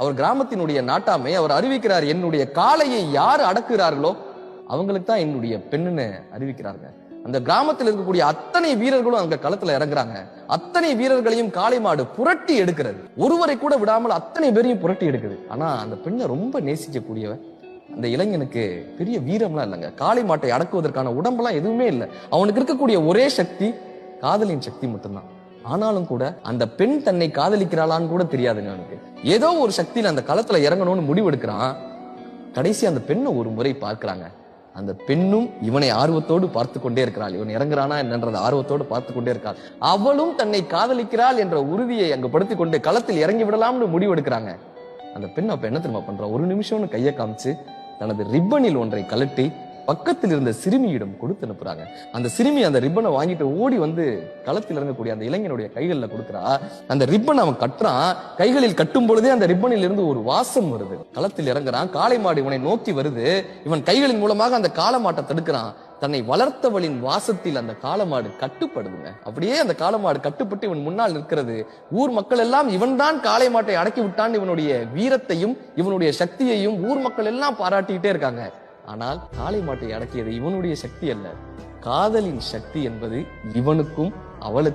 அவர் கிராமத்தினுடைய நாட்டாமை. அவர் அறிவிக்கிறார், என்னுடைய காளையை யார் அடக்குகிறார்களோ அவங்களுக்கு தான் என்னுடைய பெண்ணுன்னு அறிவிக்கிறாங்க. அந்த கிராமத்தில் இருக்கக்கூடிய அத்தனை வீரர்களும் அங்க களத்துல இறங்குறாங்க. அத்தனை வீரர்களையும் காளை மாடு புரட்டி எடுக்கிறது. ஒருவரை கூட விடாமல் அத்தனை பேரையும் புரட்டி எடுக்குது. ஆனா அந்த பெண்ணை ரொம்ப நேசிக்கக்கூடியவன் அந்த இளைஞனுக்கு பெரிய வீரம்லாம் இல்லைங்க. காளை மாட்டை அடக்குவதற்கான உடம்பெல்லாம் எதுவுமே இல்லை. அவனுக்கு இருக்கக்கூடிய ஒரே சக்தி காதலின் சக்தி மட்டும்தான். ஆனாலும் கூட அந்த பெண் தன்னை காதலிக்கிறாளான்னு கூட தெரியாதுங்க அவனுக்கு. ஏதோ ஒரு சக்தியில அந்த களத்துல இறங்கணும்னு முடிவெடுக்கிறான். கடைசி அந்த பெண்ணை ஒரு முறை பார்க்கிறாங்க. அந்த பெண்ணும் இவனை ஆர்வத்தோடு பார்த்து கொண்டே இருக்கிறாள். இவன் இறங்குறானா என்னன்றது ஆர்வத்தோடு பார்த்து கொண்டே இருக்காள். அவளும் தன்னை காதலிக்கிறாள் என்ற உறுதியை அங்கு படுத்திக் கொண்டு களத்தில் இறங்கி விடலாம்னு முடிவெடுக்கிறாங்க. அந்த பெண் அப்ப என்ன தெரியுமா பண்றா? ஒரு நிமிஷம்னு கையை காமிச்சு தனது ரிப்பனில் ஒன்றை கலட்டி பக்கத்தில் இருந்த சிறுமியிடம் கொடுத்து அனுப்புறாங்க. அந்த சிறுமி அந்த ரிப்பனை வாங்கிட்டு ஓடி வந்து களத்தில் இறங்கக்கூடிய அந்த இளைஞனுடைய கைகள்ல கொடுக்குறா. அந்த ரிப்பன் அவன் கட்டுறான். கைகளில் கட்டும் பொழுதே அந்த ரிப்பனில் இருந்து ஒரு வாசம் வருது. களத்தில் இறங்குறான். காளை மாடு இவனை நோக்கி வருது. இவன் கைகளின் மூலமாக அந்த காளை மாட்டை தடுக்கிறான். தன்னை வளர்த்தவளின் வாசத்தில் அந்த காளமாடு கட்டுப்படுதுங்க. அப்படியே அந்த காளமாடு கட்டுப்பட்டு இவன் முன்னால் நிற்கிறது. ஊர் மக்கள் எல்லாம் இவன் தான் காளை மாட்டை அடக்கி விட்டான் இவனுடைய வீரத்தையும் இவனுடைய சக்தியையும் ஊர் மக்கள் எல்லாம் பாராட்டிக்கிட்டே இருக்காங்க. ஆனால் காளை மாட்டை அடக்கியது இவனுடைய சக்தி அல்ல, காதலின் சக்தி என்பது இவனுக்கும் அவளுக்கும்